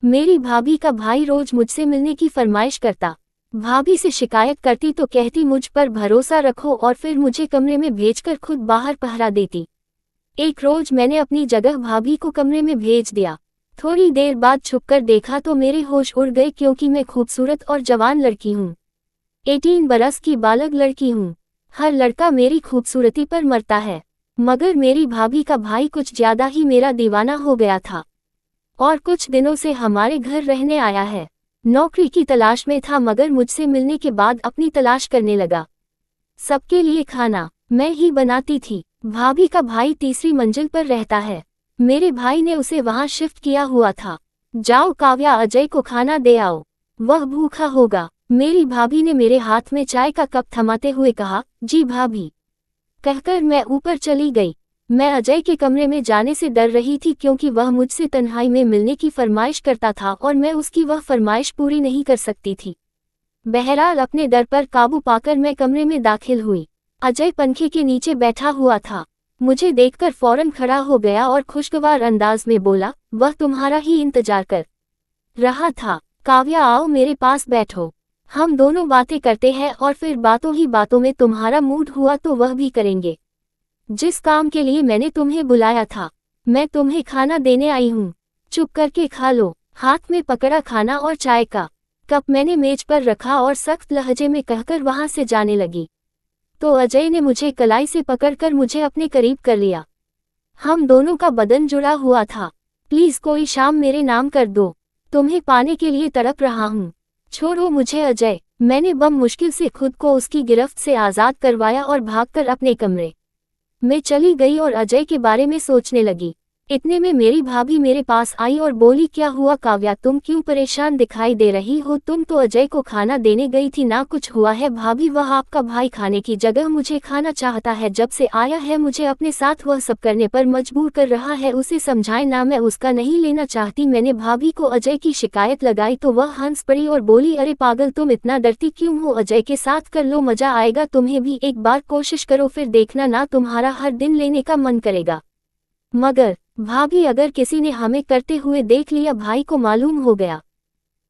मेरी भाभी का भाई रोज मुझसे मिलने की फरमाइश करता। भाभी से शिकायत करती तो कहती मुझ पर भरोसा रखो और फिर मुझे कमरे में भेजकर खुद बाहर पहरा देती। एक रोज मैंने अपनी जगह भाभी को कमरे में भेज दिया। थोड़ी देर बाद छुपकर देखा तो मेरे होश उड़ गए क्योंकि मैं खूबसूरत और जवान लड़की हूँ। 18 बरस की बालग लड़की हूँ। हर लड़का मेरी खूबसूरती पर मरता है, मगर मेरी भाभी का भाई कुछ ज्यादा ही मेरा दीवाना हो गया था और कुछ दिनों से हमारे घर रहने आया है। नौकरी की तलाश में था मगर मुझसे मिलने के बाद अपनी तलाश करने लगा। सबके लिए खाना मैं ही बनाती थी। भाभी का भाई तीसरी मंजिल पर रहता है। मेरे भाई ने उसे वहां शिफ्ट किया हुआ था। जाओ काव्या, अजय को खाना दे आओ, वह भूखा होगा। मेरी भाभी ने मेरे हाथ में चाय का कप थमाते हुए कहा, जी भाभी, कहकर मैं ऊपर चली गई। मैं अजय के कमरे में जाने से डर रही थी क्योंकि वह मुझसे तन्हाई में मिलने की फरमाइश करता था और मैं उसकी वह फरमाइश पूरी नहीं कर सकती थी। बहरहाल अपने डर पर काबू पाकर मैं कमरे में दाखिल हुई। अजय पंखे के नीचे बैठा हुआ था। मुझे देखकर फौरन खड़ा हो गया और खुशगवार अंदाज में बोला, वह तुम्हारा ही इंतजार कर रहा था। काव्या, आओ मेरे पास बैठो, हम दोनों बातें करते हैं और फिर बातों ही बातों में तुम्हारा मूड हुआ तो वह भी करेंगे जिस काम के लिए मैंने तुम्हें बुलाया था। मैं तुम्हें खाना देने आई हूँ, चुप करके खा लो। हाथ में पकड़ा खाना और चाय का कप मैंने मेज पर रखा और सख्त लहजे में कहकर वहां से जाने लगी तो अजय ने मुझे कलाई से पकड़कर मुझे अपने करीब कर लिया। हम दोनों का बदन जुड़ा हुआ था। प्लीज कोई शाम मेरे नाम कर दो, तुम्हें पाने के लिए तड़प रहा हूँ। छोड़ो मुझे अजय। मैंने बम मुश्किल से खुद को उसकी गिरफ्त से आज़ाद करवाया और भागकर अपने कमरे में चली गई और अजय के बारे में सोचने लगी। इतने में मेरी भाभी मेरे पास आई और बोली, क्या हुआ काव्या, तुम क्यों परेशान दिखाई दे रही हो? तुम तो अजय को खाना देने गई थी ना, कुछ हुआ है? भाभी, वह आपका भाई खाने की जगह मुझे खाना चाहता है। जब से आया है मुझे अपने साथ वह सब करने पर मजबूर कर रहा है। उसे समझाए ना, मैं उसका नहीं लेना चाहती। मैंने भाभी को अजय की शिकायत लगाई तो वह हंस पड़ी और बोली, अरे पागल, तुम इतना डरती क्यों हो? अजय के साथ कर लो, मजा आएगा। तुम्हें भी एक बार कोशिश करो, फिर देखना ना, तुम्हारा हर दिन लेने का मन करेगा। मगर भाभी, अगर किसी ने हमें करते हुए देख लिया, भाई को मालूम हो गया,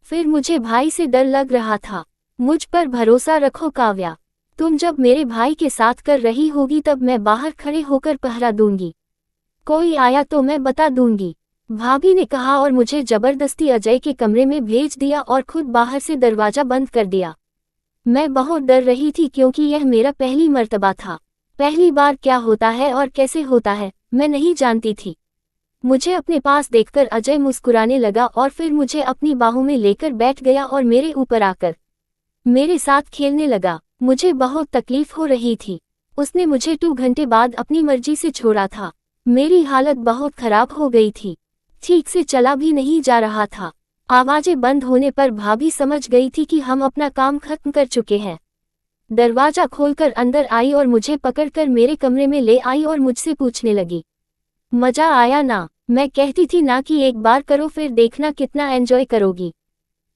फिर मुझे भाई से डर लग रहा था। मुझ पर भरोसा रखो काव्या, तुम जब मेरे भाई के साथ कर रही होगी तब मैं बाहर खड़े होकर पहरा दूंगी। कोई आया तो मैं बता दूंगी, भाभी ने कहा और मुझे जबरदस्ती अजय के कमरे में भेज दिया और खुद बाहर से दरवाजा बंद कर दिया। मैं बहुत डर रही थी क्योंकि यह मेरा पहली मर्तबा था। पहली बार क्या होता है और कैसे होता है मैं नहीं जानती थी। मुझे अपने पास देखकर अजय मुस्कुराने लगा और फिर मुझे अपनी बाहों में लेकर बैठ गया और मेरे ऊपर आकर मेरे साथ खेलने लगा। मुझे बहुत तकलीफ हो रही थी। उसने मुझे 2 घंटे बाद अपनी मर्जी से छोड़ा था। मेरी हालत बहुत खराब हो गई थी, ठीक से चला भी नहीं जा रहा था। आवाजें बंद होने पर भाभी समझ गई थी कि हम अपना काम खत्म कर चुके हैं। दरवाजा खोलकर अंदर आई और मुझे पकड़कर मेरे कमरे में ले आई और मुझसे पूछने लगी, मजा आया ना? मैं कहती थी ना कि एक बार करो फिर देखना कितना एंजॉय करोगी।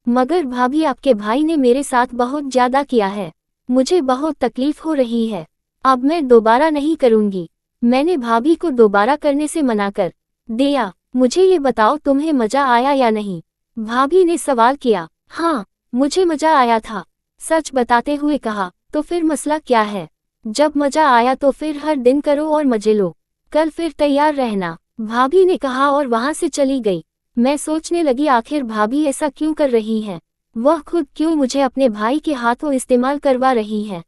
मगर भाभी, आपके भाई ने मेरे साथ बहुत ज्यादा किया है, मुझे बहुत तकलीफ हो रही है। अब मैं दोबारा नहीं करूंगी। मैंने भाभी को दोबारा करने से मना कर दिया। मुझे ये बताओ, तुम्हें मजा आया या नहीं? भाभी ने सवाल किया। हाँ, मुझे मजा आया था, सच बताते हुए कहा। तो फिर मसला क्या है? जब मजा आया तो फिर हर दिन करो और मजे लो। कल फिर तैयार रहना, भाभी ने कहा और वहां से चली गई। मैं सोचने लगी, आखिर भाभी ऐसा क्यों कर रही है? वह खुद क्यों मुझे अपने भाई के हाथों इस्तेमाल करवा रही है?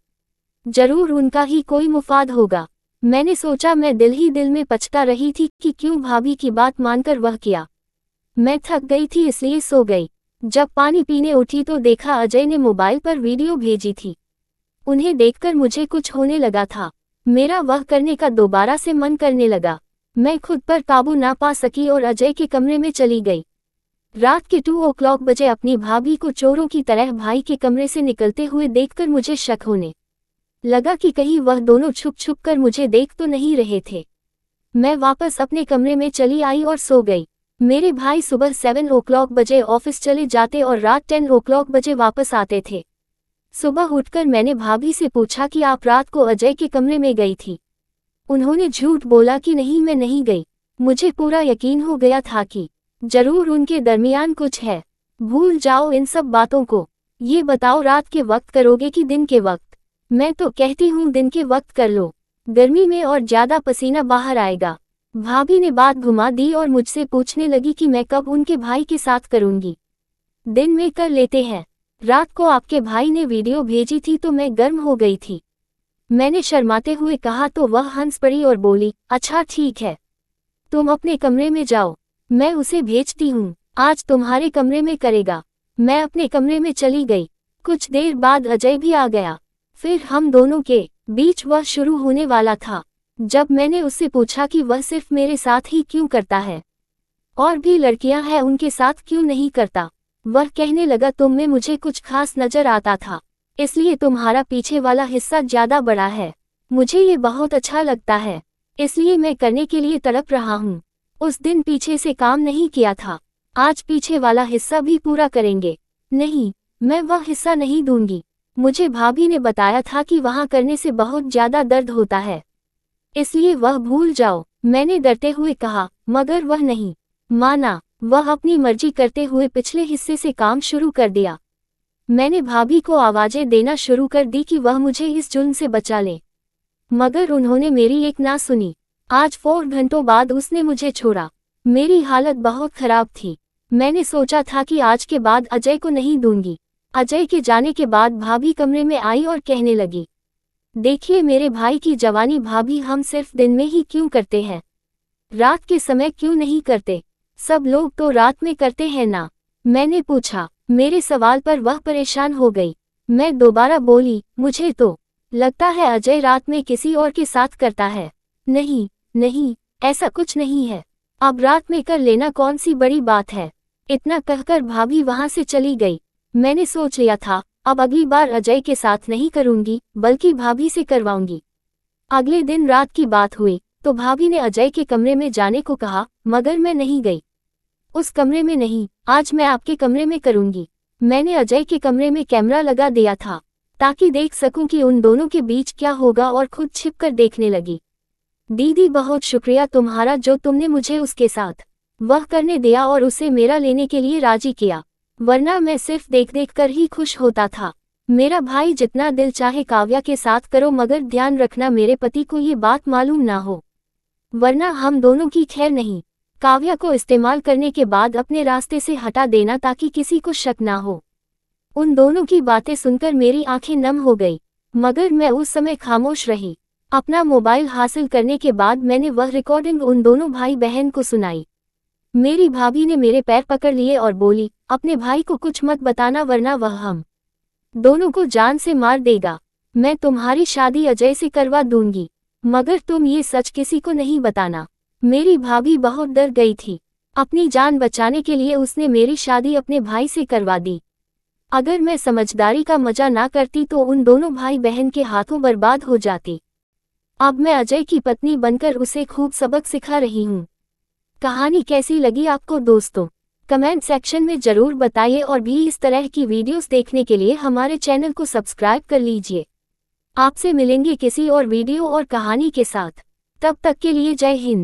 जरूर उनका ही कोई मुफाद होगा। मैंने सोचा। मैं दिल ही दिल में पछता रही थी कि क्यों भाभी की बात मानकर वह किया। मैं थक गई थी इसलिए सो गई। जब पानी पीने उठी तो देखा अजय ने मोबाइल पर वीडियो भेजी थी। उन्हें देखकर मुझे कुछ होने लगा था। मेरा वह करने का दोबारा से मन करने लगा। मैं खुद पर काबू ना पा सकी और अजय के कमरे में चली गई। रात के 2 o'clock बजे अपनी भाभी को चोरों की तरह भाई के कमरे से निकलते हुए देखकर मुझे शक होने लगा कि कहीं वह दोनों छुप छुप कर मुझे देख तो नहीं रहे थे। मैं वापस अपने कमरे में चली आई और सो गई। मेरे भाई सुबह 7 o'clock बजे ऑफिस चले जाते और रात 10 o'clock बजे वापस आते थे। सुबह उठकर मैंने भाभी से पूछा कि आप रात को अजय के कमरे में गई थी? उन्होंने झूठ बोला कि नहीं, मैं नहीं गई। मुझे पूरा यकीन हो गया था कि जरूर उनके दरमियान कुछ है। भूल जाओ इन सब बातों को। ये बताओ रात के वक्त करोगे कि दिन के वक्त? मैं तो कहती हूँ दिन के वक्त कर लो, गर्मी में और ज्यादा पसीना बाहर आएगा। भाभी ने बात घुमा दी और मुझसे पूछने लगी कि मैं कब उनके भाई के साथ करूँगी। दिन में कर लेते हैं। रात को आपके भाई ने वीडियो भेजी थी तो मैं गर्म हो गई थी। मैंने शर्माते हुए कहा तो वह हंस पड़ी और बोली, अच्छा ठीक है, तुम अपने कमरे में जाओ, मैं उसे भेजती हूँ, आज तुम्हारे कमरे में करेगा। मैं अपने कमरे में चली गई। कुछ देर बाद अजय भी आ गया। फिर हम दोनों के बीच वह शुरू होने वाला था। जब मैंने उससे पूछा कि वह सिर्फ मेरे साथ ही क्यों करता है, और भी लड़कियां हैं उनके साथ क्यों नहीं करता, वह कहने लगा तुम में मुझे कुछ खास नजर आता था, इसलिए तुम्हारा पीछे वाला हिस्सा ज्यादा बड़ा है। मुझे ये बहुत अच्छा लगता है, इसलिए मैं करने के लिए तड़प रहा हूँ। उस दिन पीछे से काम नहीं किया था, आज पीछे वाला हिस्सा भी पूरा करेंगे। नहीं, मैं वह हिस्सा नहीं दूंगी। मुझे भाभी ने बताया था कि वहाँ करने से बहुत ज्यादा दर्द होता है, इसलिए वह भूल जाओ। मैंने डरते हुए कहा, मगर वह नहीं माना। वह अपनी मर्जी करते हुए पिछले हिस्से से काम शुरू कर दिया। मैंने भाभी को आवाजें देना शुरू कर दी कि वह मुझे इस जुल्म से बचा ले, मगर उन्होंने मेरी एक ना सुनी। आज 4 घंटों बाद उसने मुझे छोड़ा। मेरी हालत बहुत खराब थी। मैंने सोचा था कि आज के बाद अजय को नहीं दूंगी। अजय के जाने के बाद भाभी कमरे में आई और कहने लगी, देखिए मेरे भाई की जवानी भाभी, हम सिर्फ दिन में ही क्यों करते हैं, रात के समय क्यों नहीं करते? सब लोग तो रात में करते हैं ना। मैंने पूछा। मेरे सवाल पर वह परेशान हो गई। मैं दोबारा बोली, मुझे तो लगता है अजय रात में किसी और के साथ करता है। नहीं नहीं, ऐसा कुछ नहीं है, अब रात में कर लेना कौन सी बड़ी बात है। इतना कहकर भाभी वहां से चली गई। मैंने सोच लिया था अब अगली बार अजय के साथ नहीं करूंगी, बल्कि भाभी से करवाऊंगी। अगले दिन रात की बात हुई तो भाभी ने अजय के कमरे में जाने को कहा, मगर मैं नहीं गई। उस कमरे में नहीं, आज मैं आपके कमरे में करूंगी। मैंने अजय के कमरे में कैमरा लगा दिया था ताकि देख सकूं कि उन दोनों के बीच क्या होगा, और खुद छिपकर देखने लगी। दीदी बहुत शुक्रिया तुम्हारा जो तुमने मुझे उसके साथ वह करने दिया और उसे मेरा लेने के लिए राजी किया, वरना मैं सिर्फ देख देख कर ही खुश होता था। मेरा भाई जितना दिल चाहे काव्या के साथ करो, मगर ध्यान रखना मेरे पति को ये बात मालूम ना हो, वरना हम दोनों की खैर नहीं। काव्या को इस्तेमाल करने के बाद अपने रास्ते से हटा देना ताकि किसी को शक ना हो। उन दोनों की बातें सुनकर मेरी आंखें नम हो गई, मगर मैं उस समय खामोश रही। अपना मोबाइल हासिल करने के बाद मैंने वह रिकॉर्डिंग उन दोनों भाई बहन को सुनाई। मेरी भाभी ने मेरे पैर पकड़ लिए और बोली, अपने भाई को कुछ मत बताना, वरना वह हम दोनों को जान से मार देगा। मैं तुम्हारी शादी अजय से करवा दूंगी, मगर तुम ये सच किसी को नहीं बताना। मेरी भाभी बहुत डर गई थी। अपनी जान बचाने के लिए उसने मेरी शादी अपने भाई से करवा दी। अगर मैं समझदारी का मजा ना करती तो उन दोनों भाई बहन के हाथों बर्बाद हो जाती। अब मैं अजय की पत्नी बनकर उसे खूब सबक सिखा रही हूँ। कहानी कैसी लगी आपको दोस्तों? कमेंट सेक्शन में जरूर बताइए, और भी इस तरह की वीडियोस देखने के लिए हमारे चैनल को सब्सक्राइब कर लीजिए। आपसे मिलेंगे किसी और वीडियो और कहानी के साथ। तब तक के लिए जय हिंद।